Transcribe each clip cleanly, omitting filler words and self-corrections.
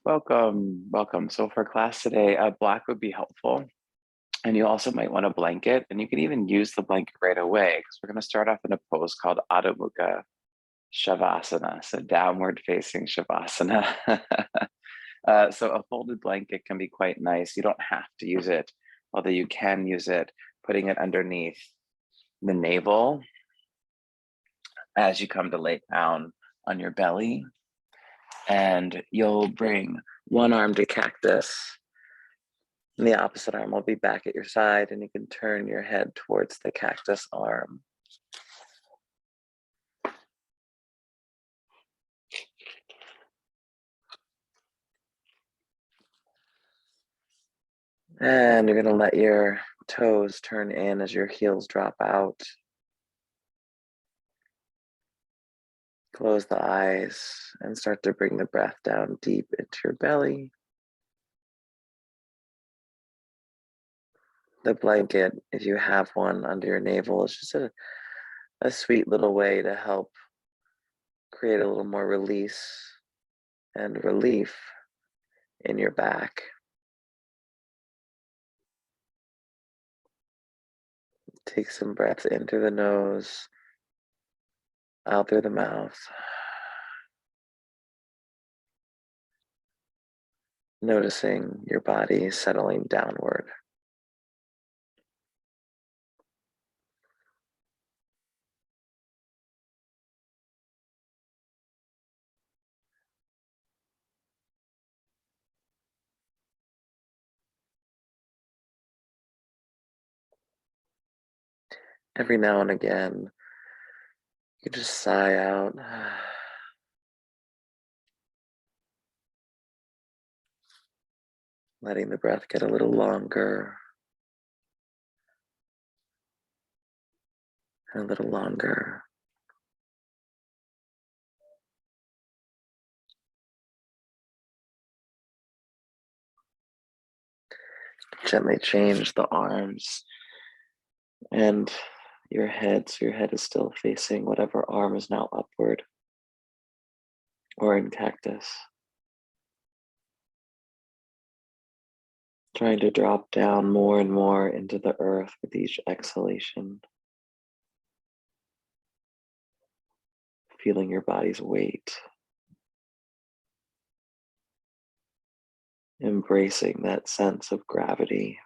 Welcome, welcome. So for class today, black would be helpful. And you also might want a blanket, and you can even use the blanket right away because we're going to start off in a pose called Adho Mukha Shavasana, so downward facing Shavasana. So a folded blanket can be quite nice. You don't have to use it, although you can use it, putting it underneath the navel as you come to lay down on your belly. And you'll bring one arm to cactus, and the opposite arm will be back at your side, and you can turn your head towards the cactus arm. And you're going to let your toes turn in as your heels drop out. Close the eyes and start to bring the breath down deep into your belly. The blanket, if you have one under your navel, is just a sweet little way to help create a little more release and relief in your back. Take some breaths in through the nose, out through the mouth. Noticing your body settling downward. Every now and again, you just sigh out. Letting the breath get a little longer and a little longer. Gently change the arms and your head, so your head is still facing whatever arm is now upward or in cactus. Trying to drop down more and more into the earth with each exhalation. Feeling your body's weight. Embracing that sense of gravity.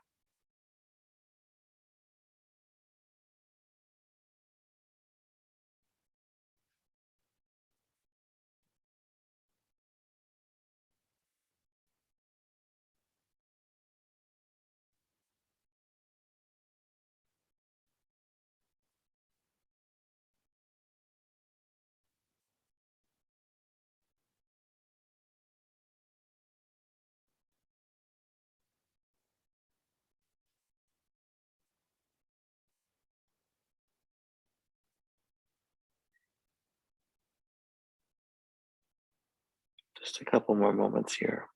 Just a couple more moments here.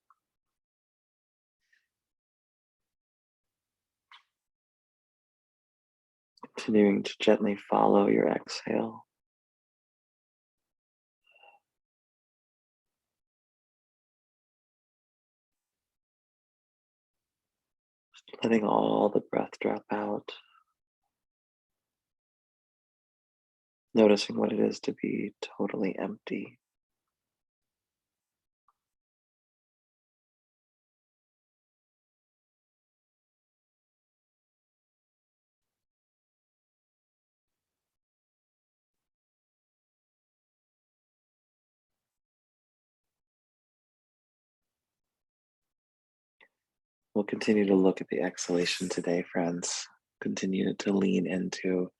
Continuing to gently follow your exhale. Just letting all the breath drop out. Noticing what it is to be totally empty. We'll continue to look at the exhalation today, friends. Continue to lean into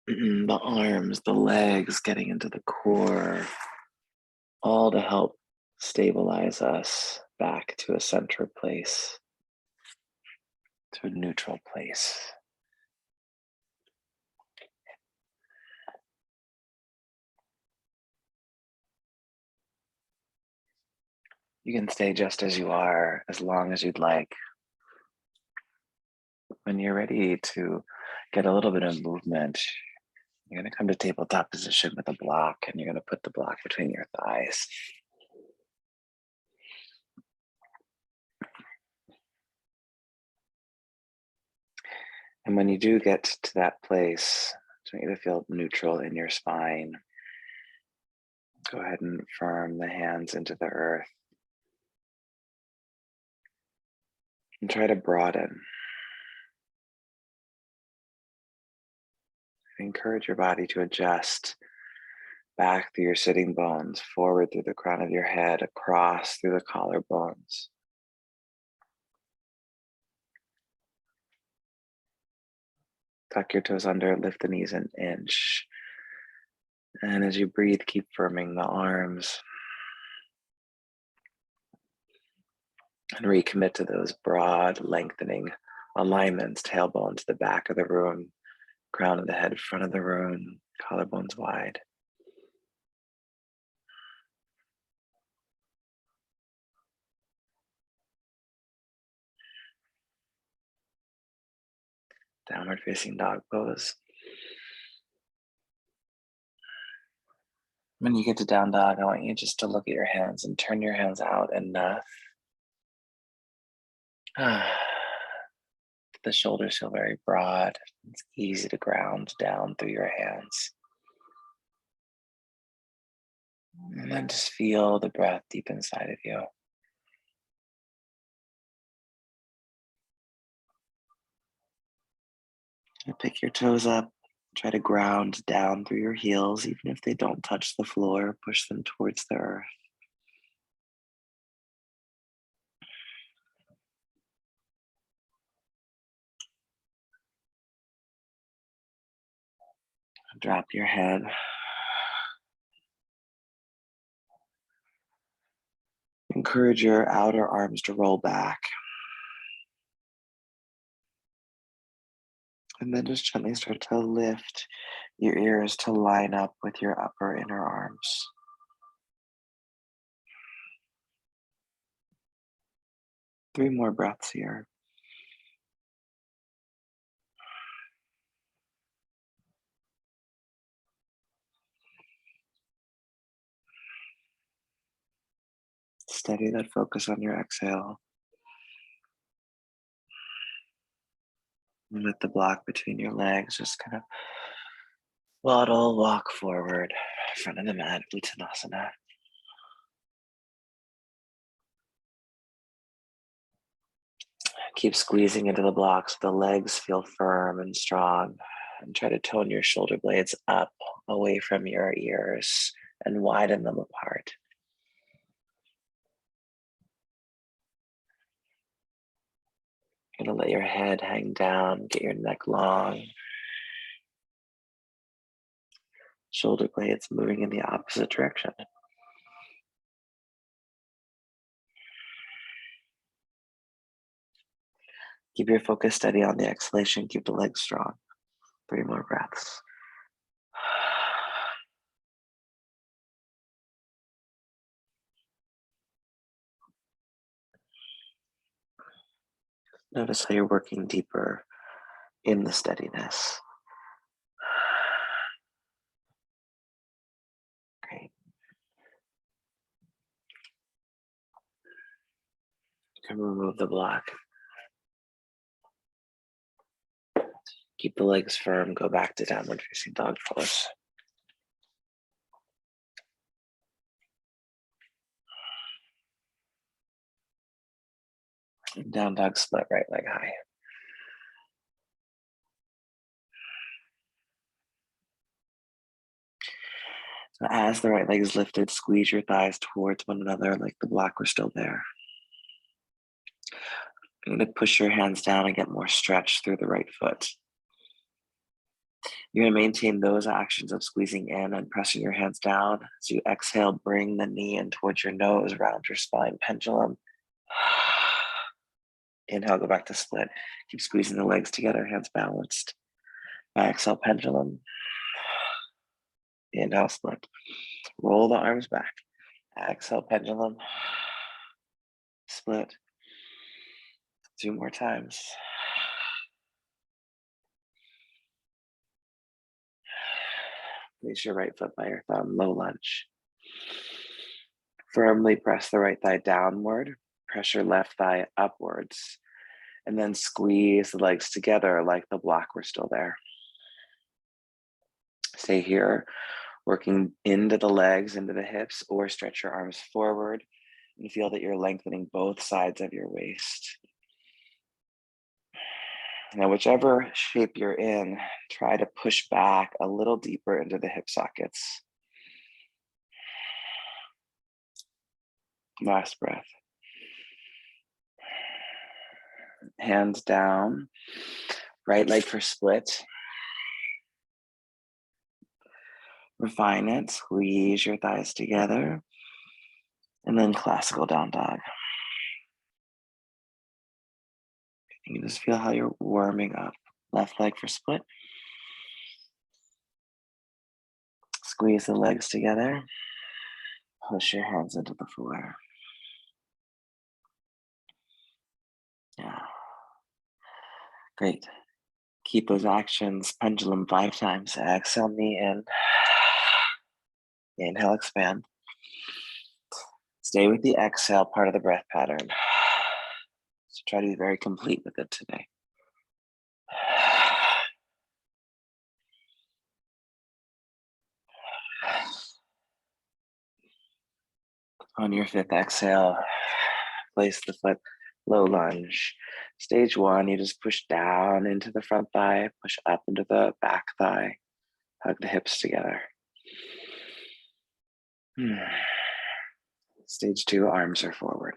the arms, the legs, getting into the core, all to help stabilize us back to a center place, to a neutral place. You can stay just as you are as long as you'd like. When you're ready to get a little bit of movement, you're going to come to tabletop position with a block, and you're going to put the block between your thighs. And when you do get to that place, I want you to feel neutral in your spine. Go ahead and firm the hands into the earth and try to broaden. Encourage your body to adjust back through your sitting bones, forward through the crown of your head, across through the collarbones. Tuck your toes under, lift the knees an inch. And as you breathe, keep firming the arms. And recommit to those broad, lengthening alignments, tailbone to the back of the room, crown of the head, front of the room, collarbones wide. Downward facing dog pose. When you get to down dog, I want you just to look at your hands and turn your hands out enough. The shoulders feel very broad. It's easy to ground down through your hands. And then just feel the breath deep inside of you. And pick your toes up. Try to ground down through your heels, even if they don't touch the floor. Push them towards the earth. Drop your head. Encourage your outer arms to roll back. And then just gently start to lift your ears to line up with your upper inner arms. Three more breaths here. Steady that focus on your exhale. And let the block between your legs just kind of waddle, walk forward, front of the mat, Utkatasana. Keep squeezing into the blocks so the legs feel firm and strong. And try to tone your shoulder blades up away from your ears and widen them apart. You're gonna let your head hang down, get your neck long. Shoulder blades moving in the opposite direction. Keep your focus steady on the exhalation. Keep the legs strong. 3 more breaths. Notice how you're working deeper in the steadiness. Great. You can remove the block. Keep the legs firm. Go back to downward facing dog pose. Down dog split, right leg high. So as the right leg is lifted, squeeze your thighs towards one another like the block were still there. You're going to push your hands down and get more stretch through the right foot. You're going to maintain those actions of squeezing in and pressing your hands down. As you exhale, bring the knee in towards your nose, round your spine, pendulum. Inhale, go back to split. Keep squeezing the legs together, hands balanced. Exhale, pendulum. Inhale, split. Roll the arms back. Exhale, pendulum. Split. 2 more times. Place your right foot by your thumb, low lunge. Firmly press the right thigh downward. Press your left thigh upwards. And then squeeze the legs together like the block were still there. Stay here, working into the legs, into the hips, or stretch your arms forward and feel that you're lengthening both sides of your waist. Now, whichever shape you're in, try to push back a little deeper into the hip sockets. Last breath. Hands down, right leg for split. Refine it, squeeze your thighs together, and then classical down dog. You can just feel how you're warming up. Left leg for split. Squeeze the legs together. Push your hands into the floor. Yeah. Great. Keep those actions, pendulum 5 times. Exhale, knee in. Inhale, expand. Stay with the exhale part of the breath pattern. So try to be very complete with it today. On your 5th exhale, place the foot low lunge. Stage 1, you just push down into the front thigh, push up into the back thigh, hug the hips together. Stage 2, arms are forward.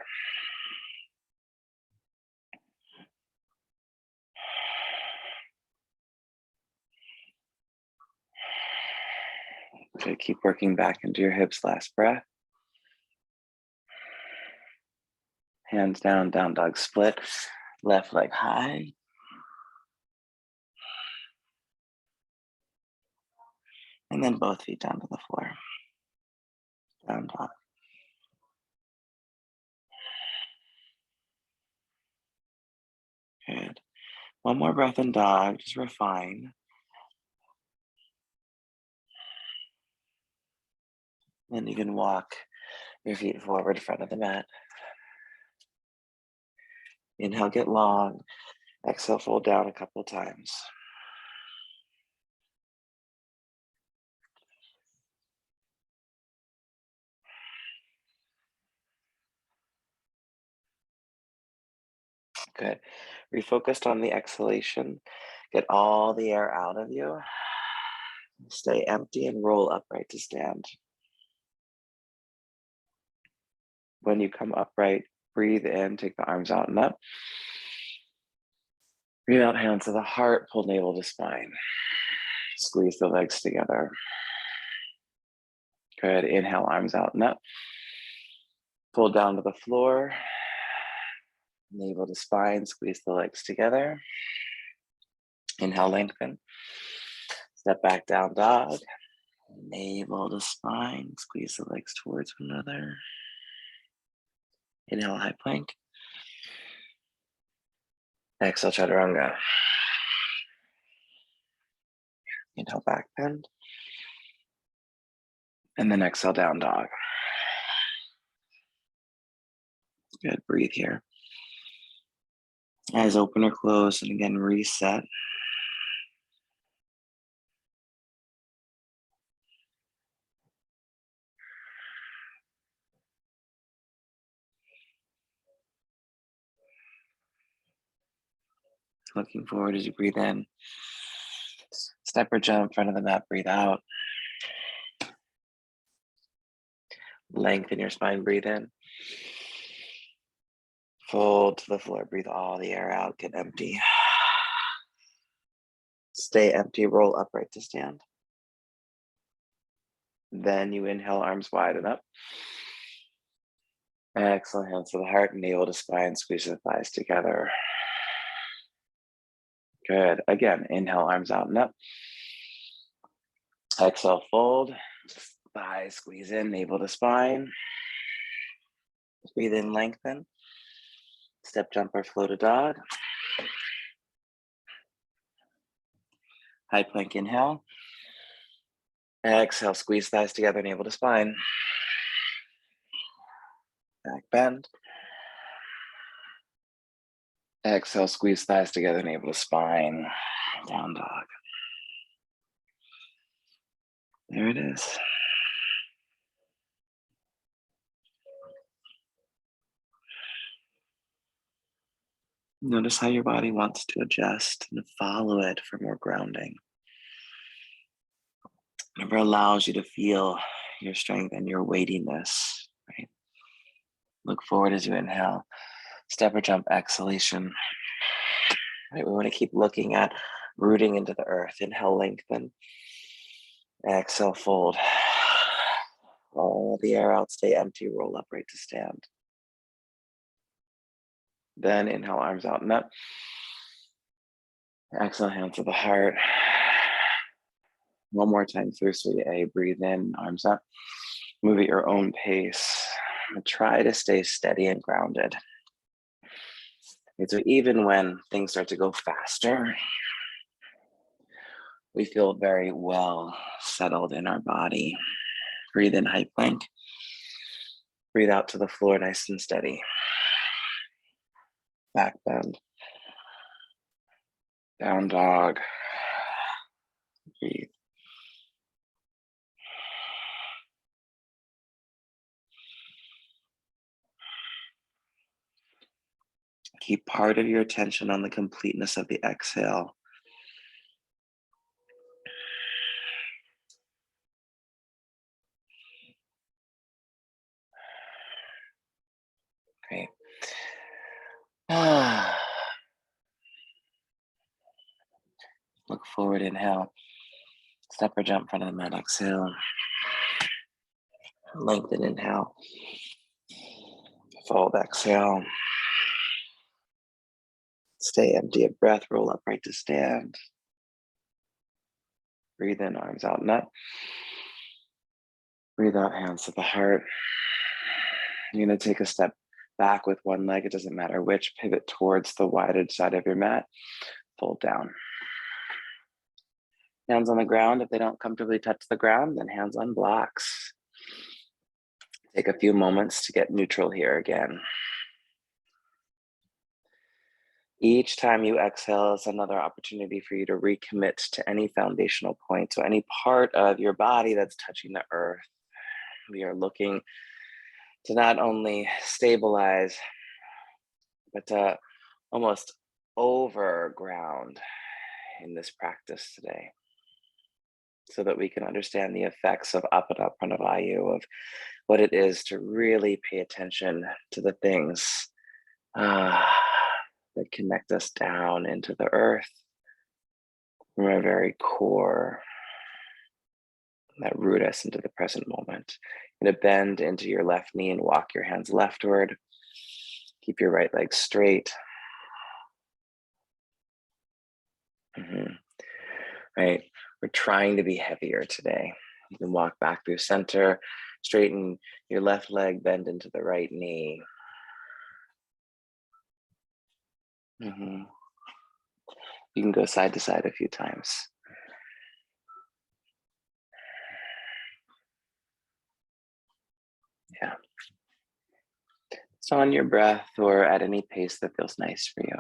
Okay, keep working back into your hips, last breath. Hands down, down dog split. Left leg high. And then both feet down to the floor. Down dog. Good. One more breath in dog, just refine. Then you can walk your feet forward in front of the mat. Inhale, get long. Exhale, fold down a couple times. Good. Refocused on the exhalation. Get all the air out of you. Stay empty and roll upright to stand. When you come upright, breathe in, take the arms out and up. Breathe out, hands to the heart, pull navel to spine. Squeeze the legs together. Good. Inhale, arms out and up. Pull down to the floor. Navel to spine, squeeze the legs together. Inhale, lengthen. Step back, down dog. Navel to spine, squeeze the legs towards one another. Inhale, high plank. Exhale, chaturanga. Inhale, back bend. And then exhale, down dog. Good, breathe here. Eyes open or close, and again, reset. Looking forward as you breathe in. Step or jump in front of the mat, breathe out. Lengthen your spine, breathe in. Fold to the floor, breathe all the air out, get empty. Stay empty, roll upright to stand. Then you inhale, arms wide and up. Exhale, hands to the heart, navel to spine, squeeze the thighs together. Good. Again, inhale, arms out and up. Exhale, fold. Thighs squeeze in, navel to spine. Breathe in, lengthen. Step, jump, or flow to dog. High plank, inhale. Exhale, squeeze thighs together, navel to spine. Back bend. Exhale, squeeze thighs together, navel to spine. Down dog. There it is. Notice how your body wants to adjust and follow it for more grounding. Whatever allows you to feel your strength and your weightiness, right? Look forward as you inhale. Step or jump exhalation. Right, we want to keep looking at rooting into the earth. Inhale, lengthen. Exhale, fold. All the air out, stay empty, roll upright to stand. Then inhale, arms out and up. Exhale, hands to the heart. One more time through Sweet A. Breathe in, arms up. Move at your own pace. And try to stay steady and grounded. And so even when things start to go faster, we feel very well settled in our body. Breathe in, high plank. Breathe out to the floor, nice and steady. Back bend. Down dog. Breathe. Keep part of your attention on the completeness of the exhale. Great. Look forward, inhale. Step or jump front of the mat, exhale. Lengthen, inhale. Fold, exhale. Stay empty of breath, roll upright to stand. Breathe in, arms out and up. Breathe out, hands to the heart. You're gonna take a step back with one leg, it doesn't matter which, pivot towards the wider side of your mat, fold down. Hands on the ground. If they don't comfortably touch the ground, then hands on blocks. Take a few moments to get neutral here again. Each time you exhale is another opportunity for you to recommit to any foundational point. So any part of your body that's touching the earth. We are looking to not only stabilize, but to almost overground in this practice today, so that we can understand the effects of Apana Pranavayu, of what it is to really pay attention to the things that connect us down into the earth from our very core, that root us into the present moment. You're gonna bend into your left knee and walk your hands leftward. Keep your right leg straight. Right, we're trying to be heavier today. You can walk back through center, straighten your left leg, bend into the right knee. You can go side to side a few times. Yeah. So on your breath or at any pace that feels nice for you.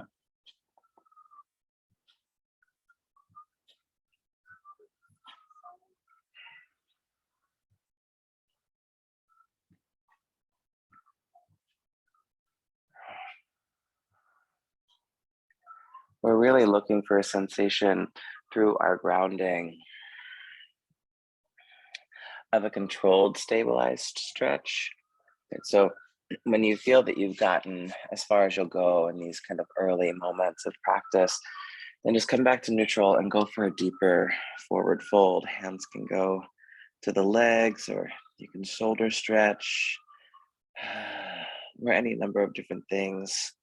We're really looking for a sensation through our grounding of a controlled, stabilized stretch. And so when you feel that you've gotten as far as you'll go in these kind of early moments of practice, then just come back to neutral and go for a deeper forward fold. Hands can go to the legs, or you can shoulder stretch, or any number of different things.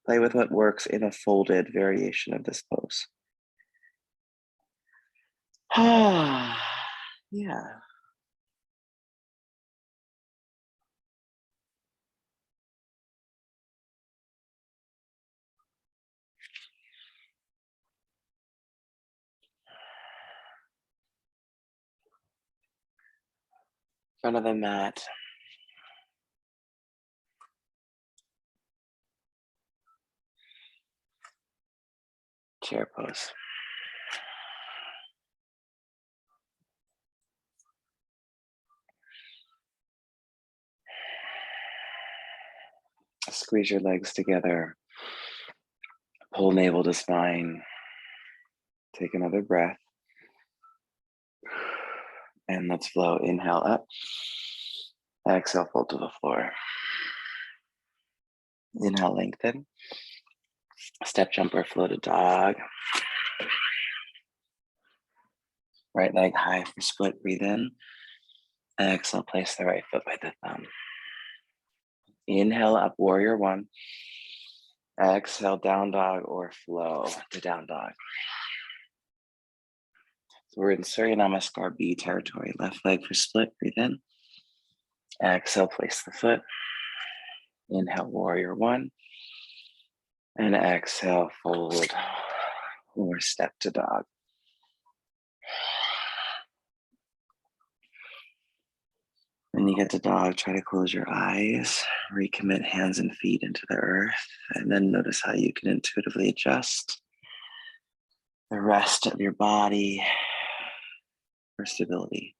Play with what works in a folded variation of this pose. Yeah. front of the mat. Chair pose. Squeeze your legs together. Pull navel to spine. Take another breath. And let's flow. Inhale up. Exhale, fold to the floor. Inhale, lengthen. Step jumper, floated dog. Right leg high for split, breathe in. Exhale, place the right foot by the thumb. Inhale up, warrior one. Exhale, down dog or flow to down dog. So we're in Surya Namaskar B territory. Left leg for split, breathe in. Exhale, place the foot. Inhale, warrior one. And exhale, fold or step to dog. When you get to dog, try to close your eyes, recommit hands and feet into the earth, and then notice how you can intuitively adjust the rest of your body for stability.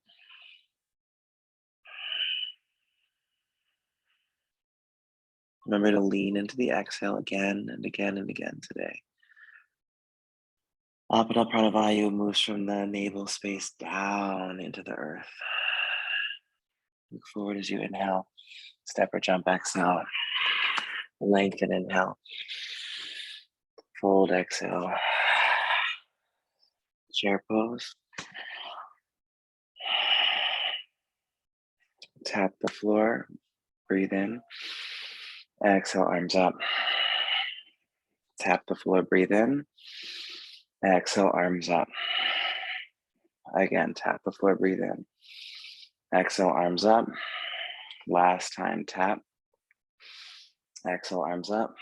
Remember to lean into the exhale again and again and again today. Apana Pranavayu moves from the navel space down into the earth. Look forward as you inhale. Step or jump, exhale. Lengthen, inhale. Fold, exhale. Chair pose. Tap the floor. Breathe in. Exhale, arms up. Tap the floor, breathe in. Exhale, arms up. Again, tap the floor, breathe in. Exhale, arms up. Last time, tap. Exhale, arms up.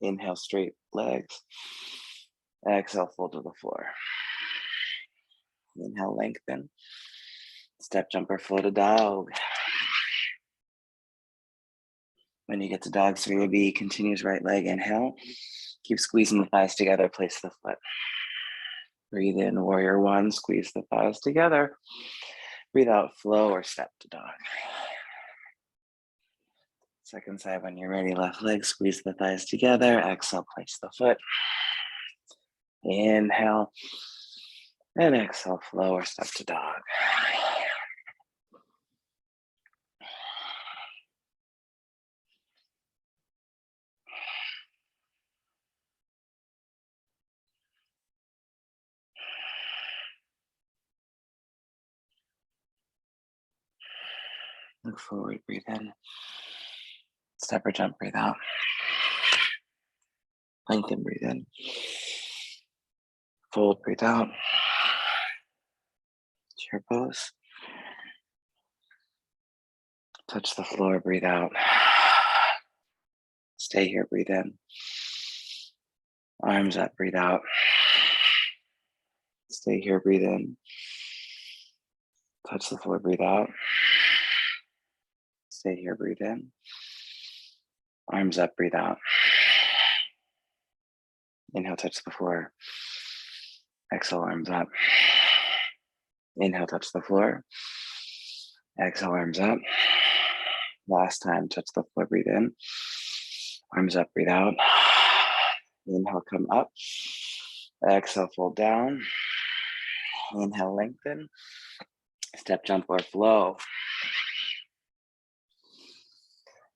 Inhale, straight legs. Exhale, fold to the floor. Inhale, lengthen. Step jumper, floated dog. When you get to dog 3B, continues right leg, inhale. Keep squeezing the thighs together, place the foot. Breathe in, warrior one, squeeze the thighs together. Breathe out, flow or step to dog. Second side, when you're ready, left leg, squeeze the thighs together. Exhale, place the foot. Inhale. And exhale, flow or step to dog. Look forward, breathe in. Step or jump, breathe out. Lengthen, breathe in. Fold, breathe out. Chair pose. Touch the floor, breathe out. Stay here, breathe in. Arms up, breathe out. Stay here, breathe in. Touch the floor, breathe out. Stay here, breathe in. Arms up, breathe out. Inhale, touch the floor. Exhale, arms up. Inhale, touch the floor. Exhale, arms up. Last time, touch the floor, breathe in. Arms up, breathe out. Inhale, come up. Exhale, fold down. Inhale, lengthen. Step, jump, or flow.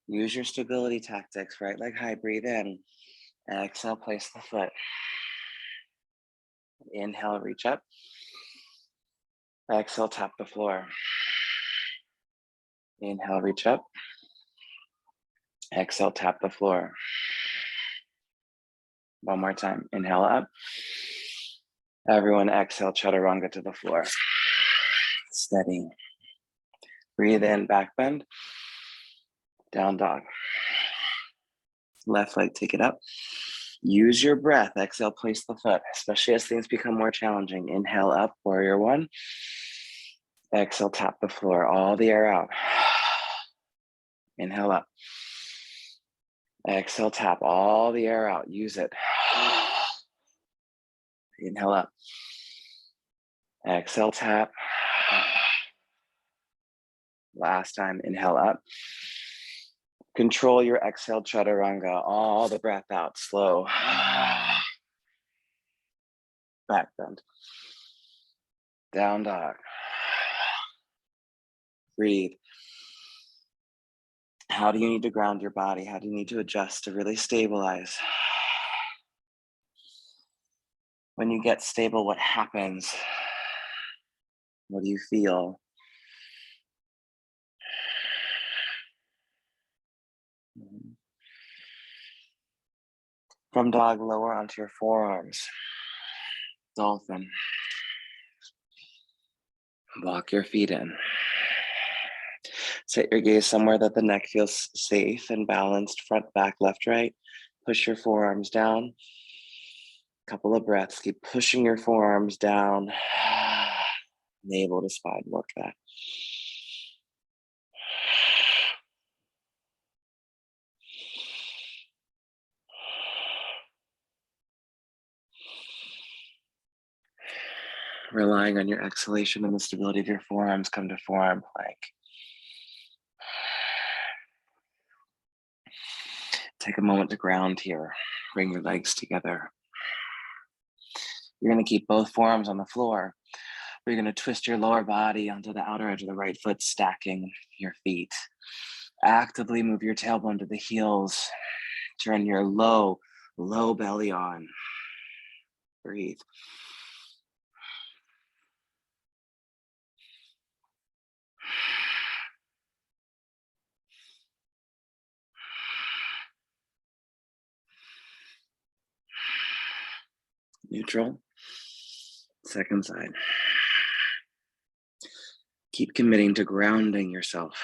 Use your stability tactics. Right leg high, breathe in. Exhale, place the foot. Inhale, reach up. Exhale, tap the floor. Inhale, reach up. Exhale, tap the floor. One more time. Inhale up. Everyone exhale, chaturanga to the floor. Steady. Breathe in, back bend. Down dog. Left leg, take it up. Use your breath. Exhale, place the foot, especially as things become more challenging. Inhale up, warrior one. Exhale, tap the floor, all the air out. Inhale up. Exhale, tap all the air out. Use it. Inhale up. Exhale, tap. Last time, inhale up. Control your exhale, chaturanga. All the breath out, slow. Back bend. Down dog. Breathe. How do you need to ground your body? How do you need to adjust to really stabilize? When you get stable, what happens? What do you feel? From dog, lower onto your forearms. Dolphin. Walk your feet in. Set your gaze somewhere that the neck feels safe and balanced, front, back, left, right. Push your forearms down. Couple of breaths. Keep pushing your forearms down. Navel to spine, work that. Relying on your exhalation and the stability of your forearms, come to forearm plank. Take a moment to ground here. Bring your legs together. You're going to keep both forearms on the floor. You're going to twist your lower body onto the outer edge of the right foot, stacking your feet. Actively move your tailbone to the heels. Turn your low belly on. Breathe. Neutral. Second side. Keep committing to grounding yourself,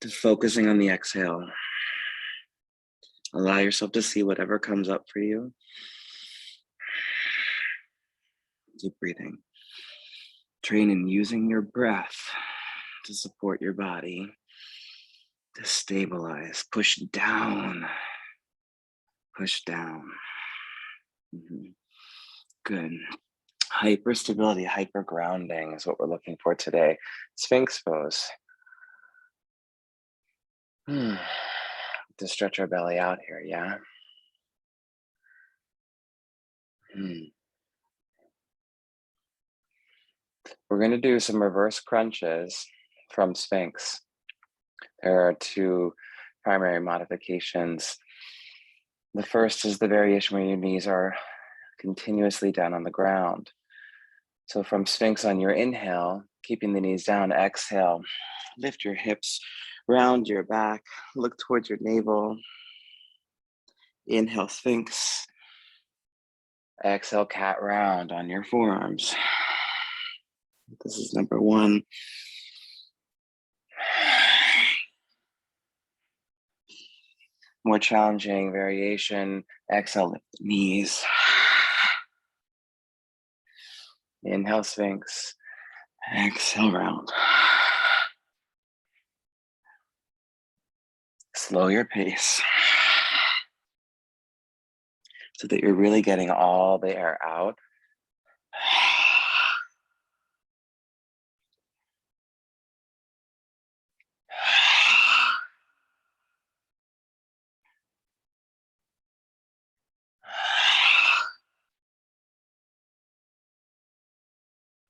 to focusing on the exhale. Allow yourself to see whatever comes up for you. Keep breathing. Train in using your breath to support your body, to stabilize. Push down. Push down. Good. Hyperstability, hyper grounding is what we're looking for today. Sphinx pose. To stretch our belly out here, yeah? We're going to do some reverse crunches from Sphinx. There are two primary modifications. The first is the variation where your knees are continuously down on the ground. So from Sphinx on your inhale, keeping the knees down, exhale, lift your hips, round your back, look towards your navel. Inhale, Sphinx. Exhale, cat round on your forearms. This is number one. More challenging variation. Exhale, lift the knees. Inhale, Sphinx. Exhale, round. Slow your pace so that you're really getting all the air out.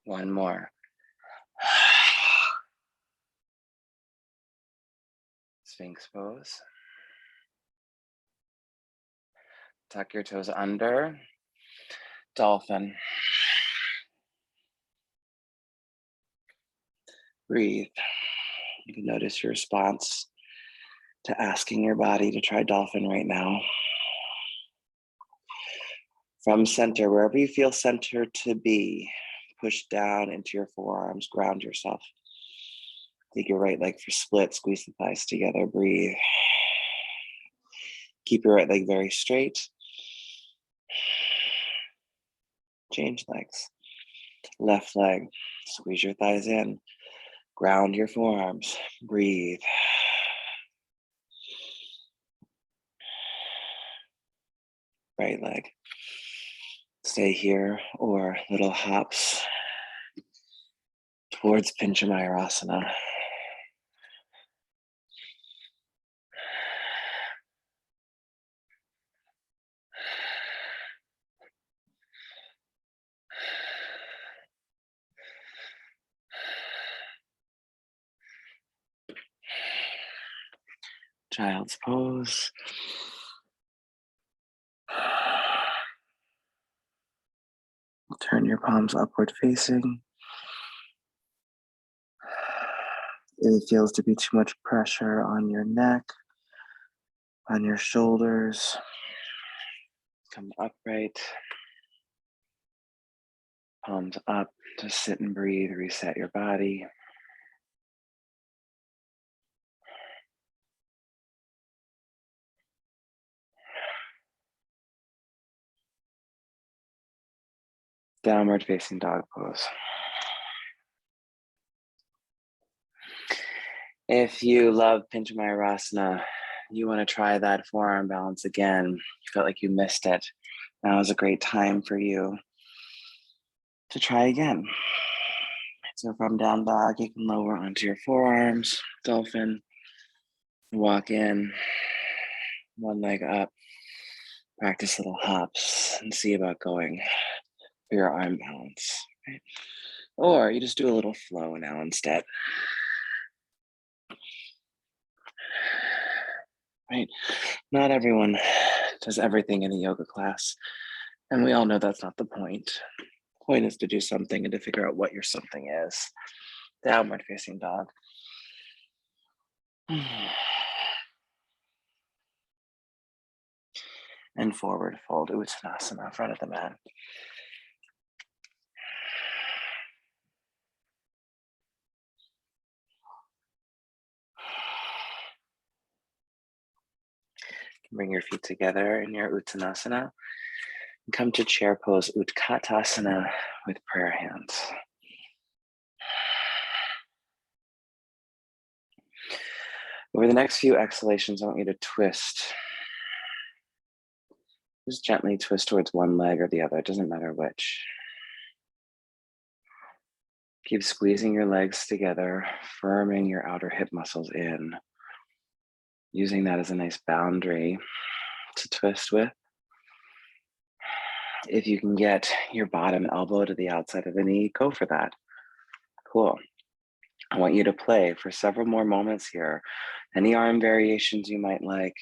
One more. Sphinx pose. Tuck your toes under. Dolphin. Breathe. You can notice your response to asking your body to try dolphin right now. From center, wherever you feel center to be, push down into your forearms, ground yourself. Take your right leg for split, squeeze the thighs together, breathe. Keep your right leg very straight. Change legs. Left leg, squeeze your thighs in. Ground your forearms. Breathe. Right leg. Stay here or little hops towards Pinchamayurasana. Child's pose. Turn your palms upward facing. If it feels to be too much pressure on your neck, on your shoulders, come upright. Palms up. Just sit and breathe. Reset your body. Downward facing dog pose. If you love Pinchamayurasana, you want to try that forearm balance again, you felt like you missed it, now is a great time for you to try again. So from down dog, you can lower onto your forearms, dolphin, walk in, one leg up, practice little hops and see about going for your arm balance. Right? Or you just do a little flow now instead. Right? Not everyone does everything in a yoga class, and we all know that's not the point. The point is to do something and to figure out what your something is. Downward facing dog. And forward fold Utkatasana in front of the mat. Bring your feet together in your Utkatasana and come to chair pose Utkatasana with prayer hands. Over the next few exhalations, I want you to twist. Just gently twist towards one leg or the other, it doesn't matter which. Keep squeezing your legs together, firming your outer hip muscles in, using that as a nice boundary to twist with. If you can get your bottom elbow to the outside of the knee, go for that. Cool. I want you to play for several more moments here. Any arm variations you might like.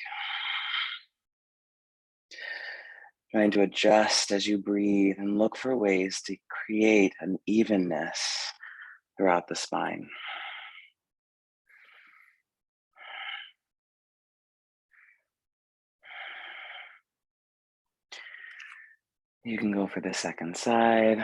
Trying to adjust as you breathe and look for ways to create an evenness throughout the spine. You can go for the second side.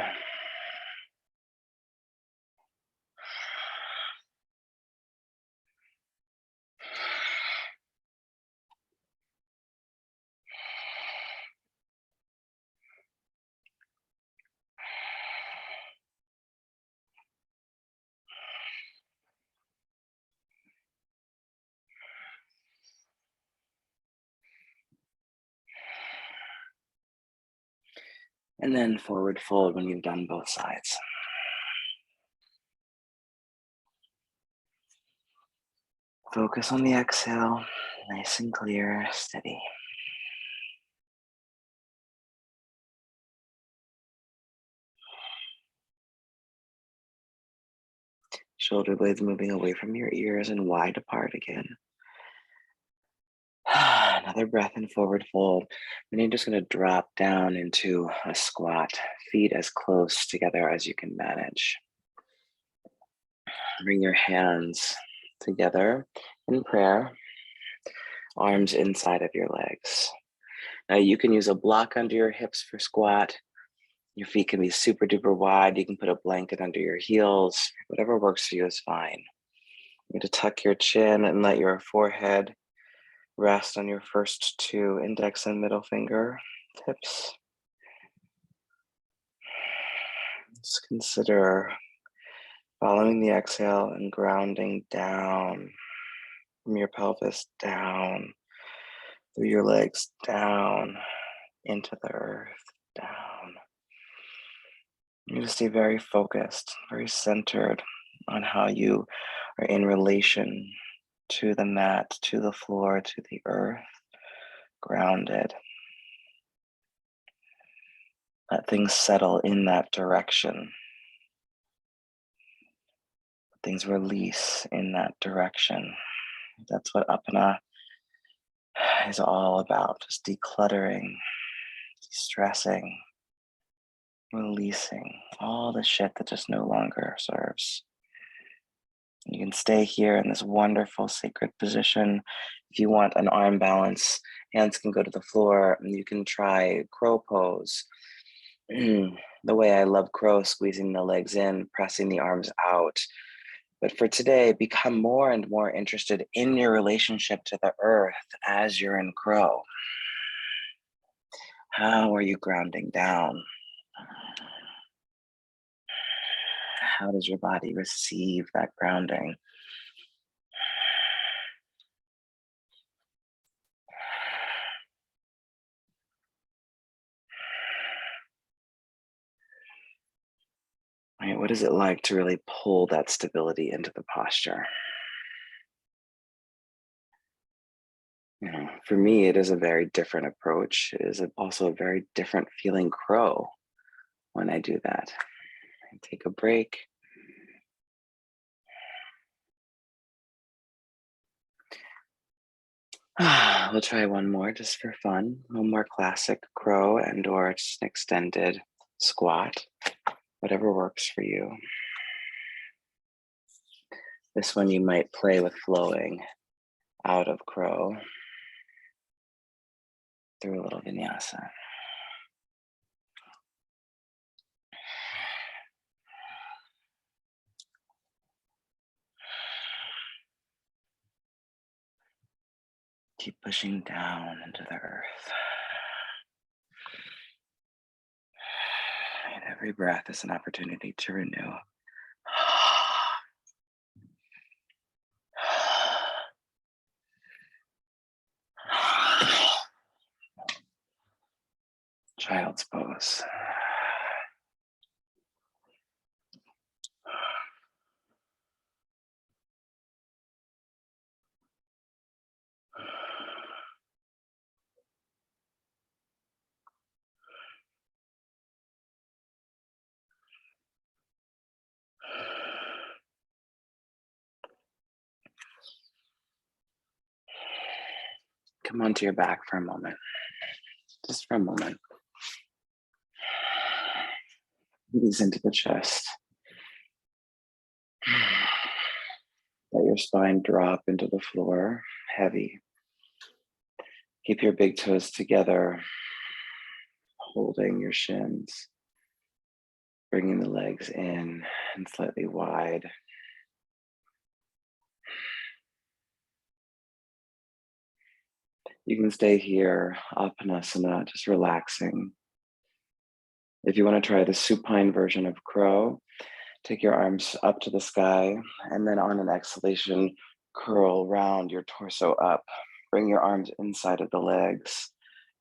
And then forward fold when you've done both sides. Focus on the exhale, nice and clear, steady. Shoulder blades moving away from your ears and wide apart again. Another breath in forward fold. Then you're just going to drop down into a squat, feet as close together as you can manage. Bring your hands together in prayer, arms inside of your legs. Now you can use a block under your hips for squat. Your feet can be super duper wide. You can put a blanket under your heels. Whatever works for you is fine. You're going to tuck your chin and let your forehead rest on your first two index and middle finger tips. Just consider following the exhale and grounding down from your pelvis down, through your legs down, into the earth, down. You need to stay very focused, very centered on how you are in relation to the mat, to the floor, to the earth, grounded. Let things settle in that direction. Things release in that direction. That's what Apana is all about, just decluttering, de-stressing, releasing all the shit that just no longer serves. You can stay here in this wonderful sacred position. If you want an arm balance, hands can go to the floor, and you can try crow pose. The way I love crow, squeezing the legs in, pressing the arms out. But for today, become more and more interested in your relationship to the earth as you're in crow. How are you grounding down? How does your body receive that grounding? Right, what is it like to really pull that stability into the posture? For me, it is a very different approach. It is also a very different feeling crow when I do that. I take a break. We'll try one more just for fun. One more classic crow and or just an extended squat, whatever works for you. This one you might play with flowing out of crow through a little vinyasa. Keep pushing down into the earth. And every breath is an opportunity to renew. Child's pose. Come onto your back for a moment. Just for a moment. Release into the chest. Let your spine drop into the floor, heavy. Keep your big toes together, holding your shins. Bringing the legs in and slightly wide. You can stay here, Utkatasana, just relaxing. If you want to try the supine version of crow, take your arms up to the sky, and then on an exhalation, curl round your torso up. Bring your arms inside of the legs,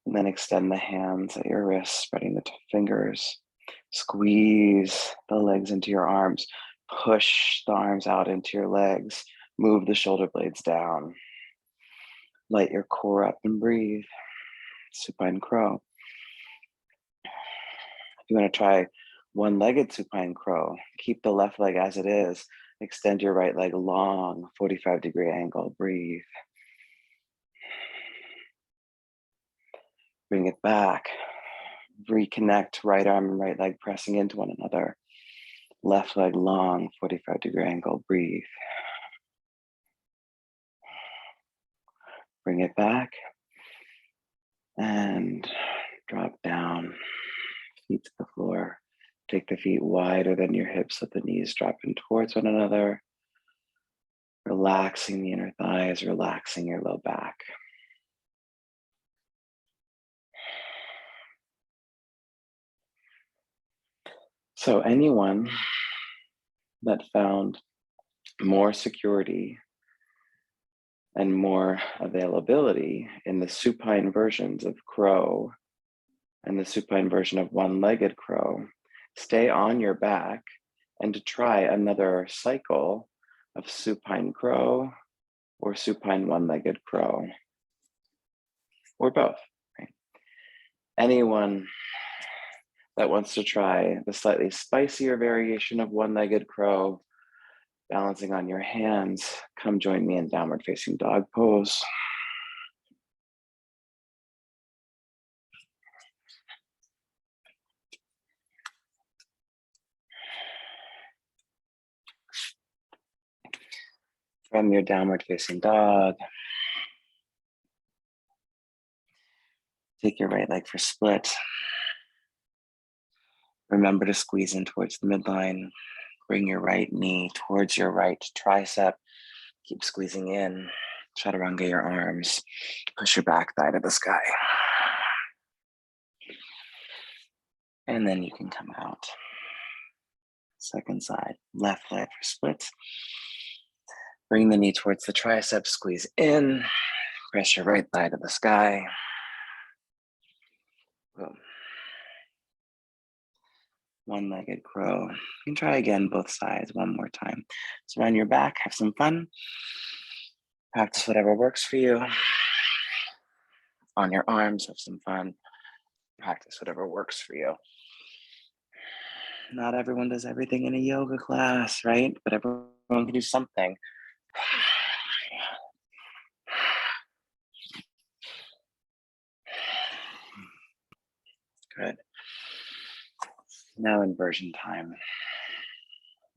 and then extend the hands at your wrists, spreading the fingers. Squeeze the legs into your arms. Push the arms out into your legs. Move the shoulder blades down. Light your core up and breathe. Supine crow. If you want to try one-legged supine crow, keep the left leg as it is. Extend your right leg long, 45-degree angle. Breathe. Bring it back. Reconnect right arm and right leg pressing into one another. Left leg long, 45-degree angle. Breathe. Bring it back. And drop down. Feet to the floor. Take the feet wider than your hips, let the knees drop in towards one another. Relaxing the inner thighs, relaxing your low back. So anyone that found more security and more availability in the supine versions of crow and the supine version of one-legged crow, stay on your back and to try another cycle of supine crow or supine one-legged crow, or both. Right? Anyone that wants to try the slightly spicier variation of one-legged crow, balancing on your hands, come join me in downward facing dog pose. From your downward facing dog, take your right leg for split. Remember to squeeze in towards the midline. Bring your right knee towards your right tricep. Keep squeezing in. Chaturanga your arms. Push your back thigh to the sky. And then you can come out. Second side, left leg for splits. Bring the knee towards the tricep, squeeze in. Press your right thigh to the sky. Boom. One-legged crow. You can try again both sides one more time. So on your back, have some fun. Practice whatever works for you. On your arms, have some fun. Practice whatever works for you. Not everyone does everything in a yoga class, right? But everyone can do something. Good. Now inversion time.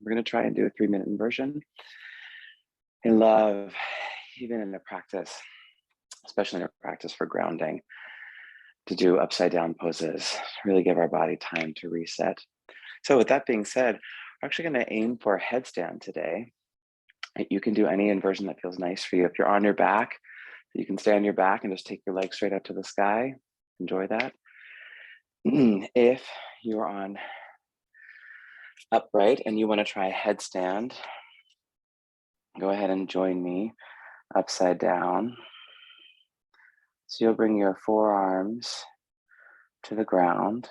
We're going to try and do a 3-minute inversion. I love, even in a practice, especially in a practice for grounding, to do upside down poses, really give our body time to reset. So with that being said, we're actually going to aim for a headstand today. You can do any inversion that feels nice for you. If you're on your back, you can stay on your back and just take your legs straight up to the sky. Enjoy that. If you're on upright and you want to try a headstand, go ahead and join me upside down. So you'll bring your forearms to the ground.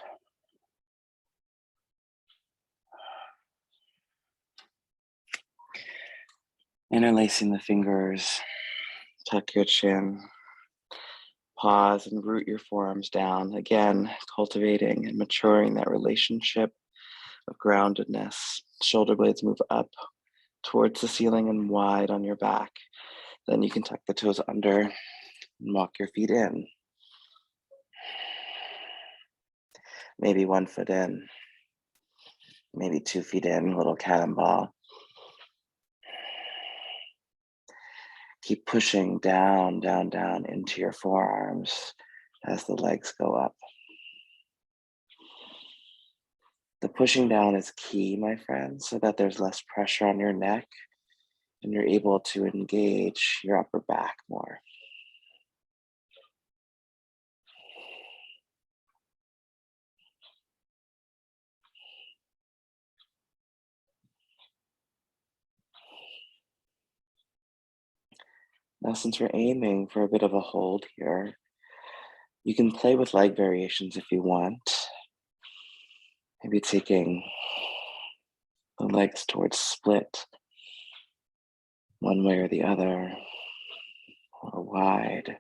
Interlacing the fingers, tuck your chin, pause and root your forearms down. Again, cultivating and maturing that relationship of groundedness. Shoulder blades move up towards the ceiling and wide on your back. Then you can tuck the toes under and walk your feet in. Maybe 1 foot in, maybe 2 feet in, little cannonball. Keep pushing down, down, down into your forearms as the legs go up. The pushing down is key, my friends, so that there's less pressure on your neck and you're able to engage your upper back more. Now, since we're aiming for a bit of a hold here, you can play with leg variations if you want. Maybe taking the legs towards split, one way or the other, or wide.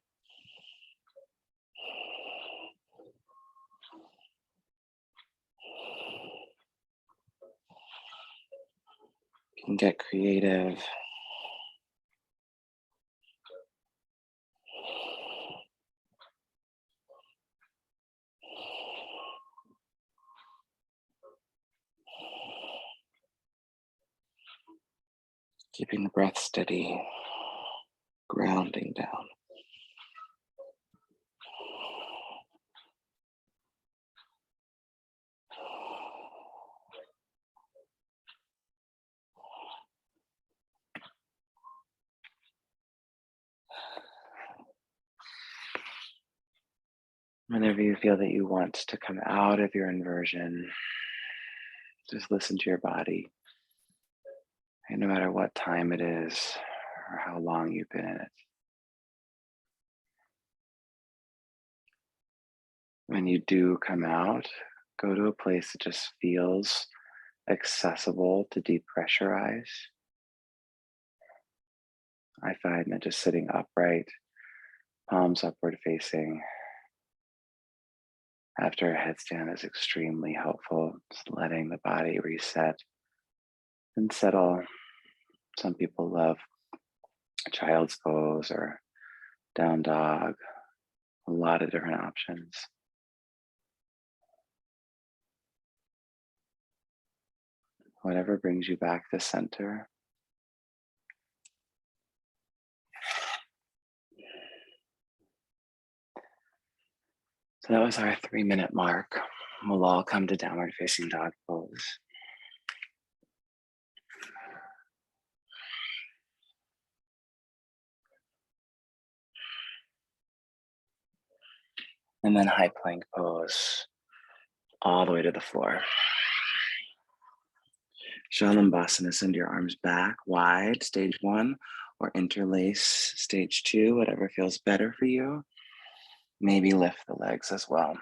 You can get creative. Keeping the breath steady, grounding down. Whenever you feel that you want to come out of your inversion, Just listen to your body. And no matter what time it is or how long you've been in it. When you do come out, go to a place that just feels accessible to depressurize. I find that just sitting upright, palms upward facing, after a headstand is extremely helpful. Just letting the body reset and settle. Some people love child's pose or down dog, a lot of different options. Whatever brings you back to center. So that was our 3-minute mark. We'll all come to downward facing dog pose. And then high plank pose, all the way to the floor. Shalambhasana, send your arms back wide, stage 1, or interlace stage 2, whatever feels better for you. Maybe lift the legs as well.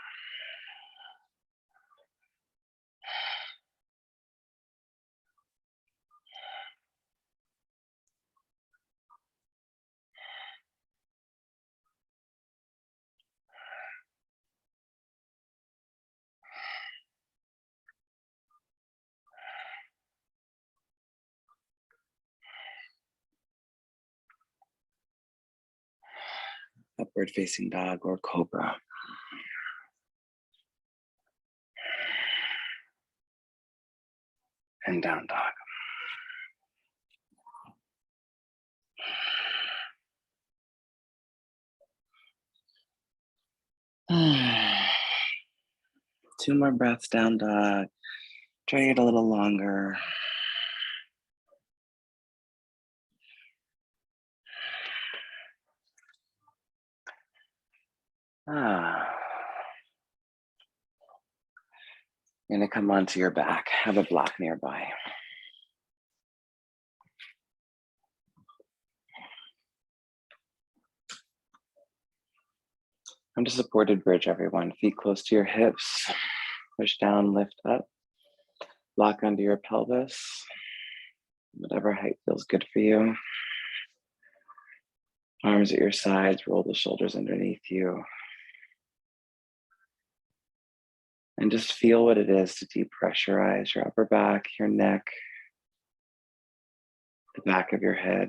Upward facing dog or cobra. And down dog. Two more breaths, down dog. Try to get a little longer. You're gonna come onto your back, have a block nearby. Come to supported bridge, everyone. Feet close to your hips. Push down, lift up. Lock onto your pelvis. Whatever height feels good for you. Arms at your sides, roll the shoulders underneath you. And just feel what it is to depressurize your upper back, your neck, the back of your head.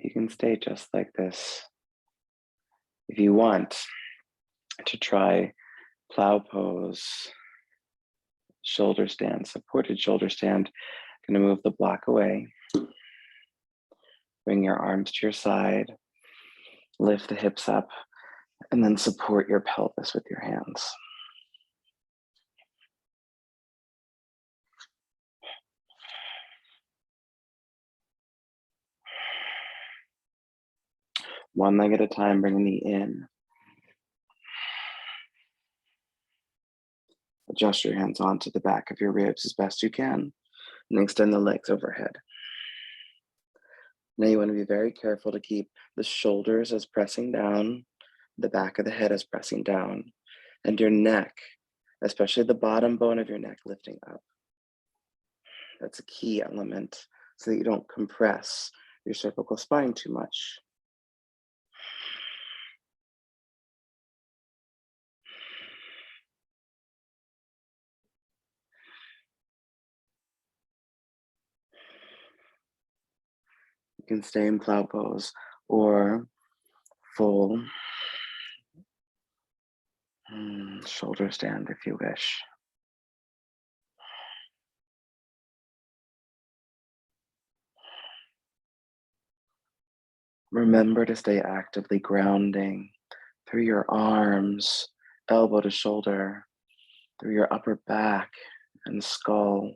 You can stay just like this. If you want to try plow pose, shoulder stand, supported shoulder stand, gonna move the block away. Bring your arms to your side, lift the hips up, and then support your pelvis with your hands. One leg at a time, bring the knee in. Adjust your hands onto the back of your ribs as best you can, and extend the legs overhead. Now you want to be very careful to keep the shoulders as pressing down, the back of the head as pressing down, and your neck, especially the bottom bone of your neck, lifting up. That's a key element so that you don't compress your cervical spine too much. You can stay in plow pose or full Shoulder stand if you wish. Remember to stay actively grounding through your arms, elbow to shoulder, through your upper back and skull.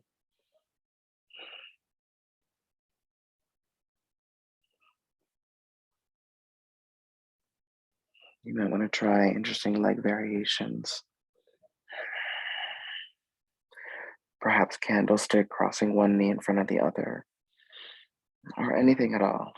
You might want to try interesting leg variations. Perhaps candlestick, crossing one knee in front of the other, or anything at all.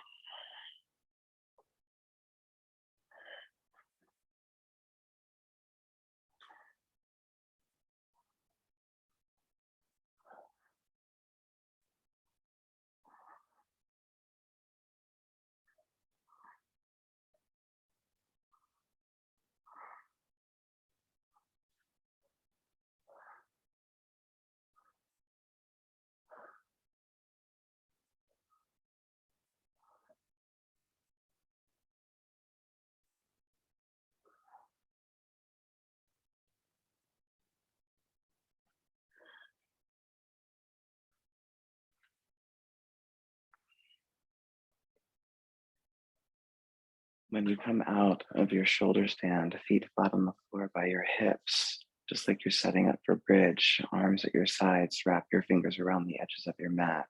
When you come out of your shoulder stand, feet flat on the floor by your hips, just like you're setting up for bridge, arms at your sides, wrap your fingers around the edges of your mat,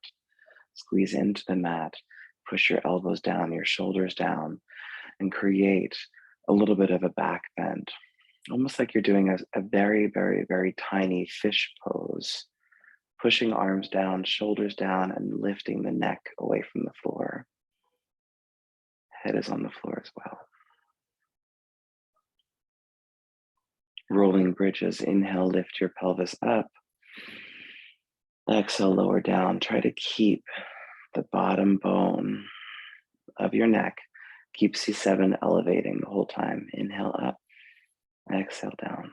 squeeze into the mat, push your elbows down, your shoulders down, and create a little bit of a back bend, almost like you're doing a very, very, very tiny fish pose, pushing arms down, shoulders down, and lifting the neck away from the floor. Head is on the floor as well. Rolling bridges, inhale, lift your pelvis up. Exhale, lower down. Try to keep the bottom bone of your neck. Keep C7 elevating the whole time. Inhale up, exhale down.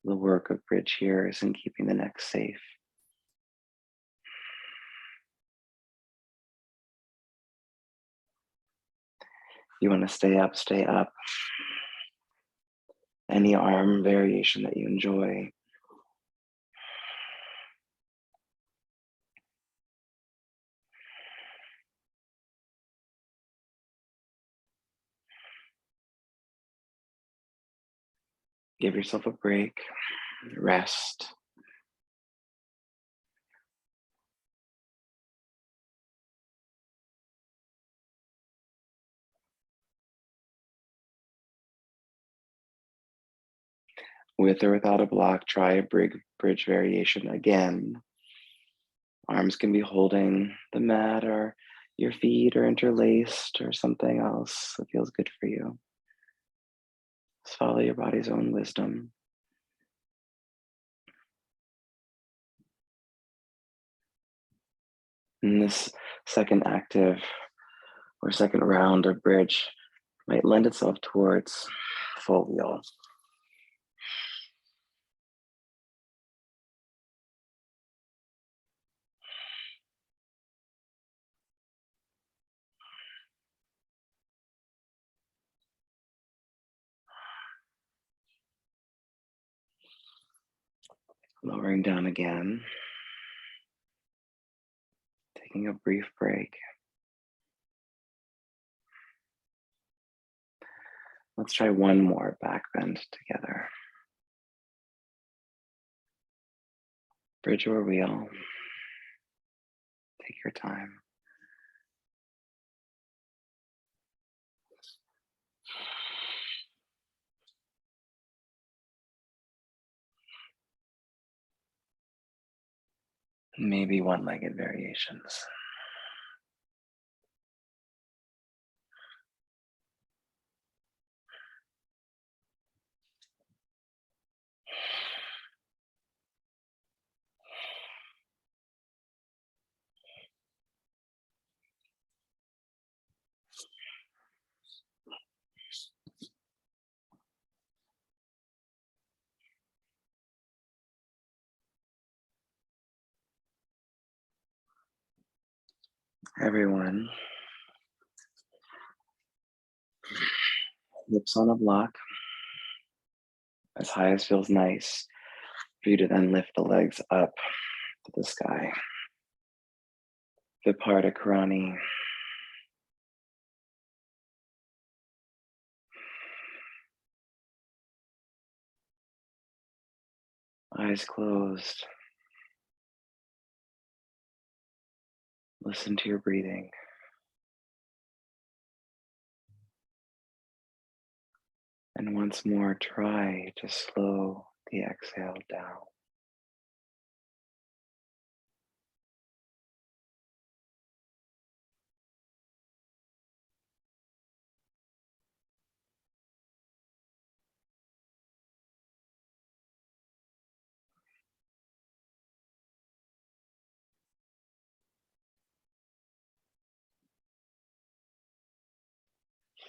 The work of bridge here is in keeping the neck safe. You want to stay up, stay up. Any arm variation that you enjoy. Give yourself a break, rest. With or without a block, try a bridge variation again. Arms can be holding the mat, or your feet are interlaced, or something else that feels good for you. Just follow your body's own wisdom. And this second active or second round of bridge might lend itself towards full wheel. Lowering down again. Taking a brief break. Let's try one more back bend together. Bridge or wheel. Take your time. Maybe one-legged variations. Everyone, hips on a block, as high as feels nice for you to then lift the legs up to the sky. Viparita Karani. Eyes closed. Listen to your breathing. And once more, try to slow the exhale down.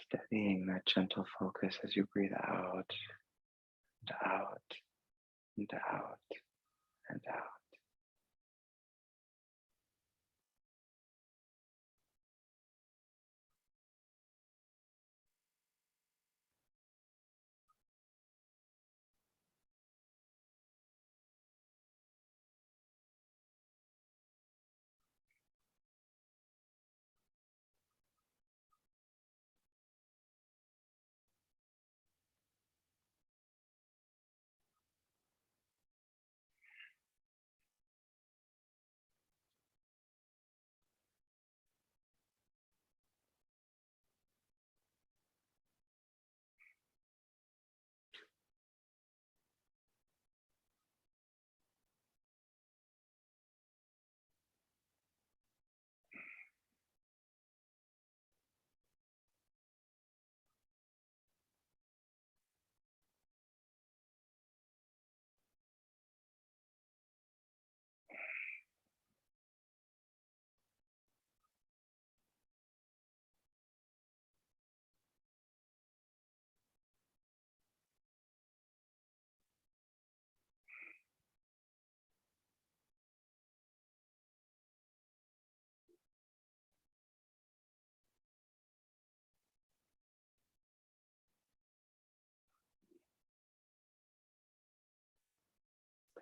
Steadying that gentle focus as you breathe out, and out, and out, and out.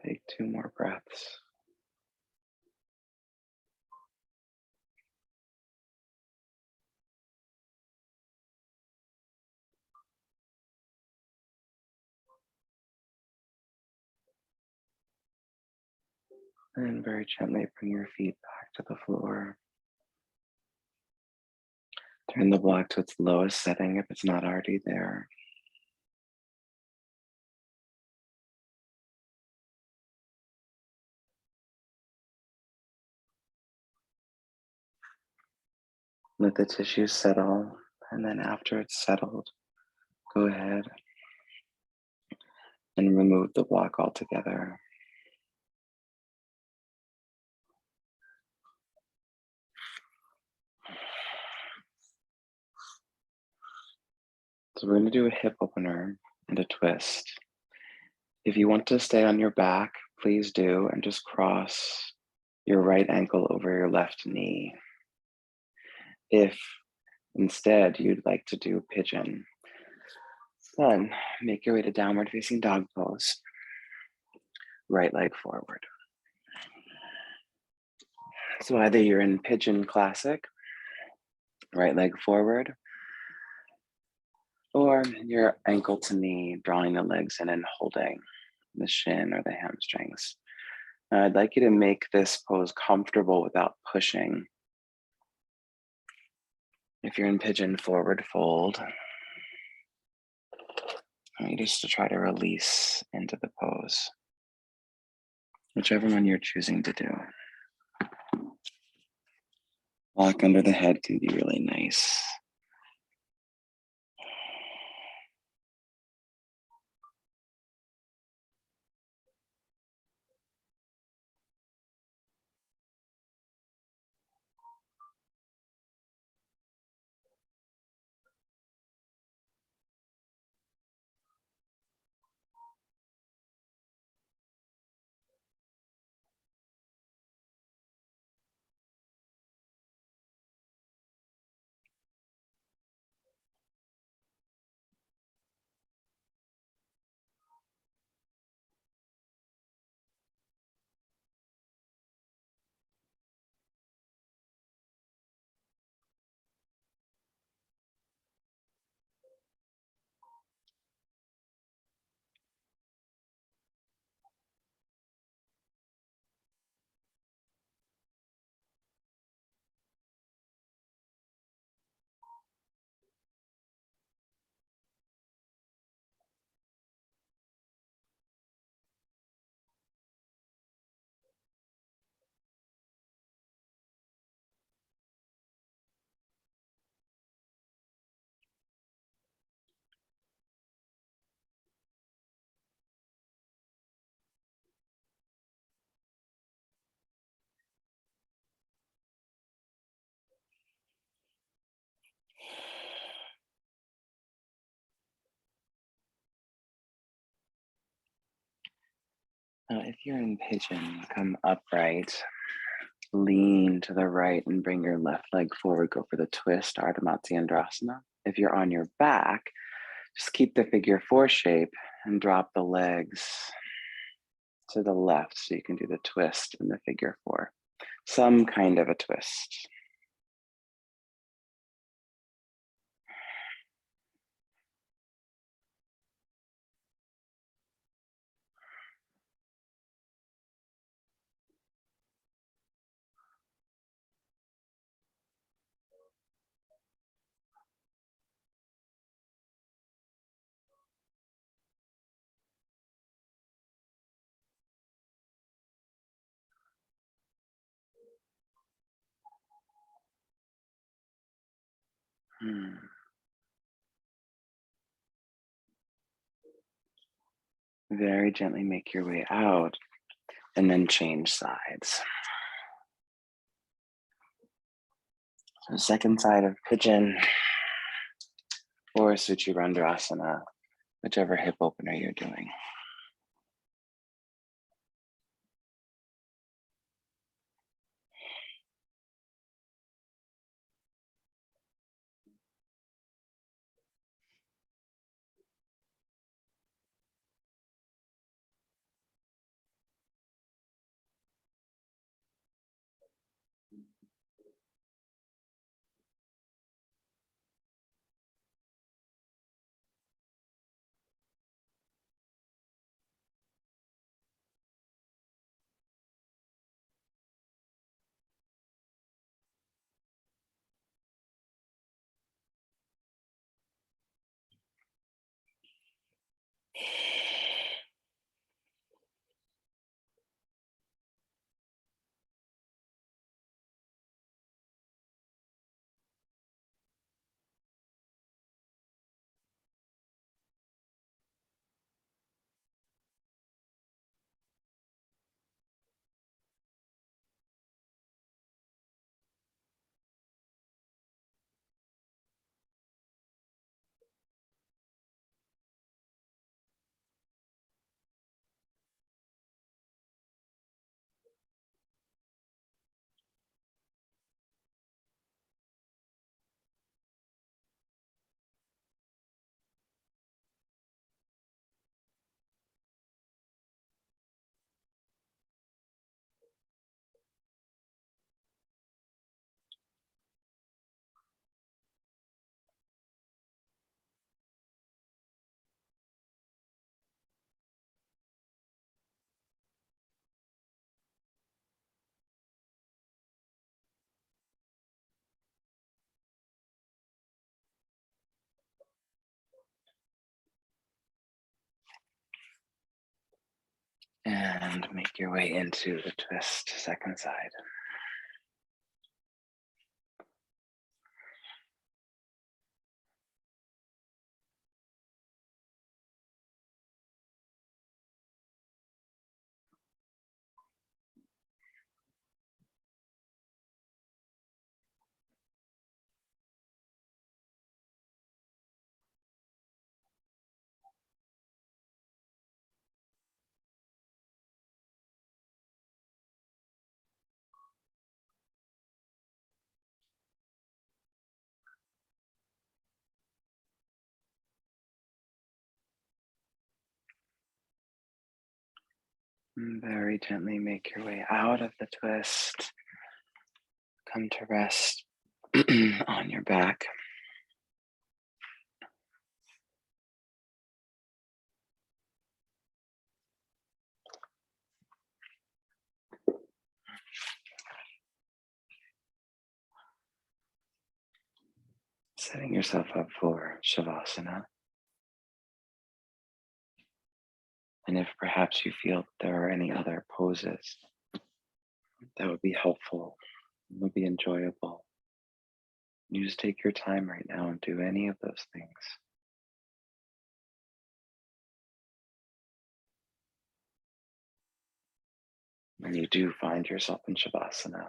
Take 2 more breaths. And very gently bring your feet back to the floor. Turn the block to its lowest setting if it's not already there. Let the tissue settle, and then after it's settled, go ahead and remove the block altogether. So we're going to do a hip opener and a twist. If you want to stay on your back, please do, and just cross your right ankle over your left knee. If instead you'd like to do pigeon, then make your way to downward facing dog pose. Right leg forward. So either you're in pigeon classic, right leg forward, or your ankle to knee, drawing the legs in and holding the shin or the hamstrings. Now, I'd like you to make this pose comfortable without pushing. If you're in pigeon, forward fold. I want you just to try to release into the pose, whichever one you're choosing to do. Lock under the head can be really nice. Now, if you're in pigeon, come upright, lean to the right and bring your left leg forward. Go for the twist, Ardha Matsyendrasana. If you're on your back, just keep the figure four shape and drop the legs to the left so you can do the twist in the figure four. Some kind of a twist. Very gently make your way out and then change sides. So second side of pigeon or Suchirandrasana, whichever hip opener you're doing. And make your way into the twist, second side. And very gently make your way out of the twist. Come to rest on your back. Setting yourself up for Shavasana. And if perhaps you feel there are any other poses that would be helpful, would be enjoyable, you just take your time right now and do any of those things. When you do find yourself in Shavasana,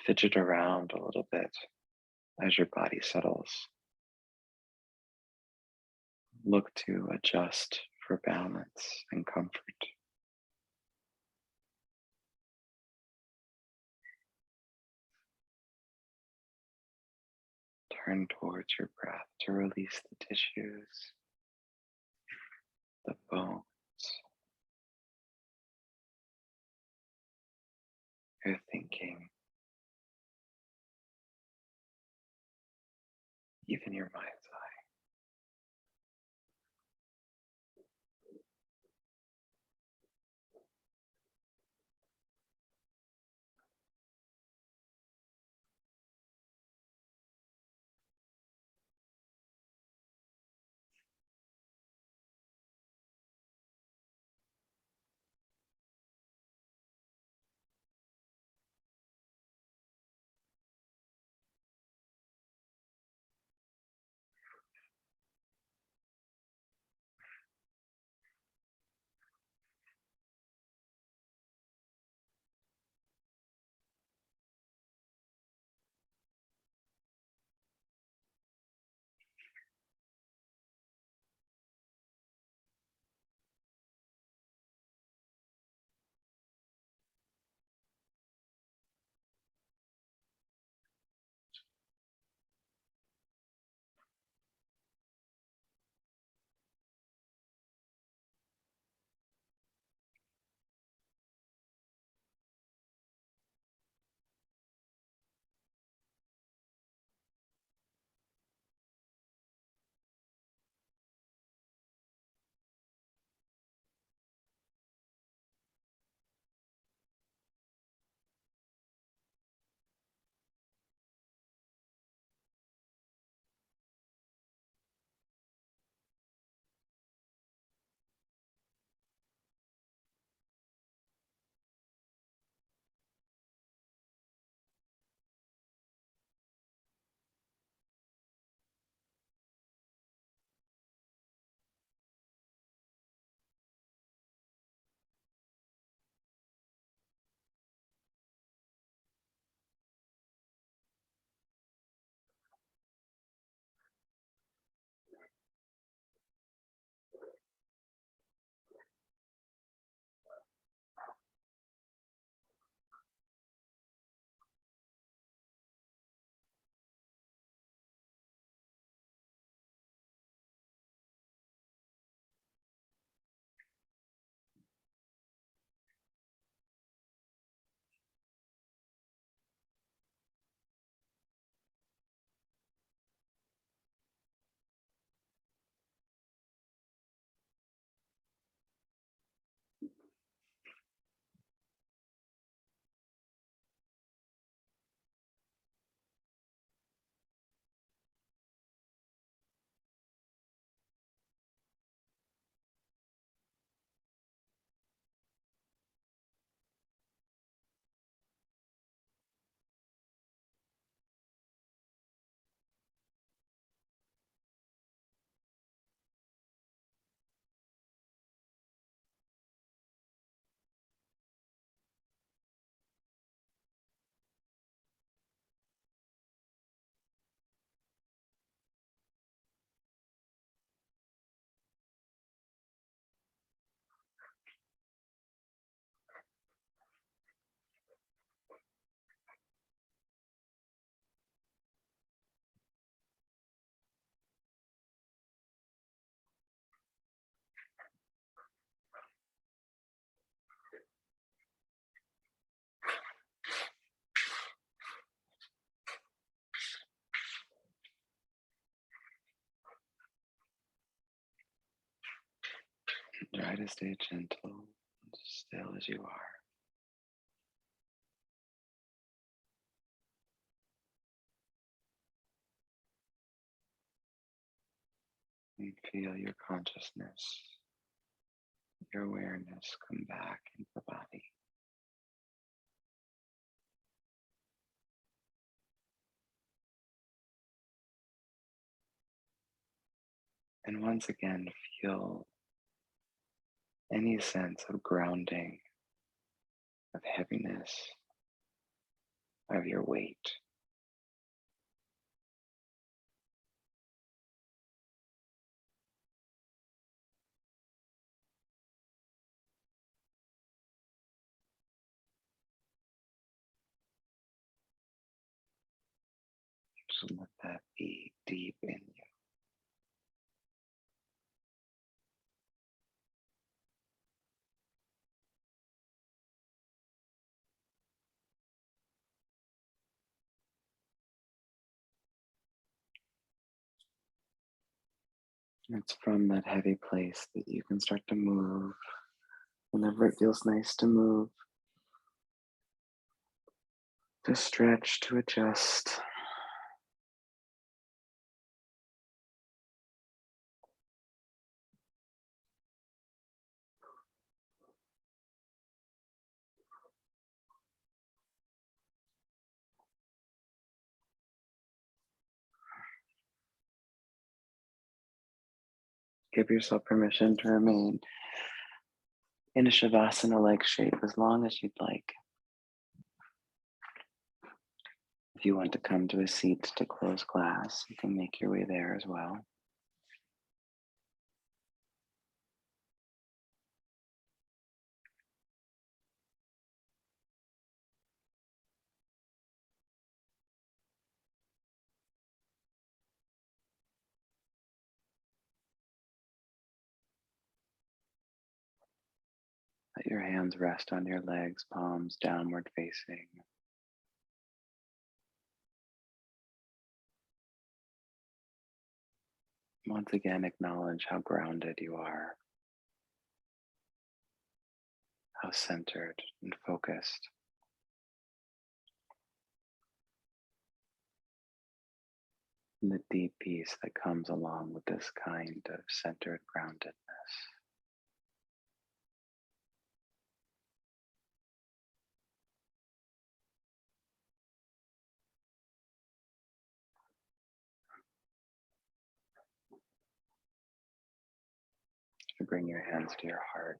fidget around a little bit as your body settles. Look to adjust for balance and comfort. Turn towards your breath to release the tissues, the bones, your thinking, even your mind's eye. Try to stay gentle and still as you are. And feel your consciousness, your awareness come back into the body. And once again, feel any sense of grounding, of heaviness, of your weight. Just let that be deep in you. It's from that heavy place that you can start to move whenever it feels nice to move, to stretch, to adjust. Give yourself permission to remain in a Shavasana-like shape as long as you'd like. If you want to come to a seat to close class, you can make your way there as well. Let your hands rest on your legs, palms downward facing. Once again, acknowledge how grounded you are, how centered and focused. And the deep peace that comes along with this kind of centered groundedness. To bring your hands to your heart.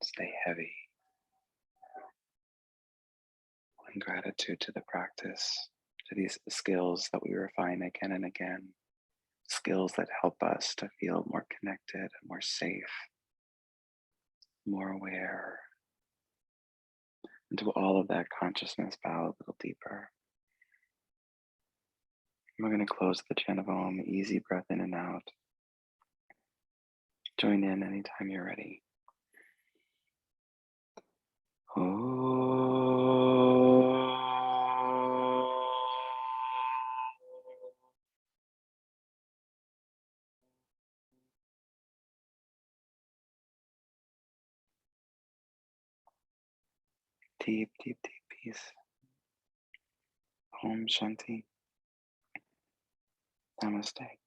Stay heavy. In gratitude to the practice, to these skills that we refine again and again. Skills that help us to feel more connected, more safe, more aware. And to all of that consciousness, bow a little deeper. We're going to close the chant of Om, easy breath in and out. Join in anytime you're ready. Deep, deep, deep peace. Om Shanti. Namaste.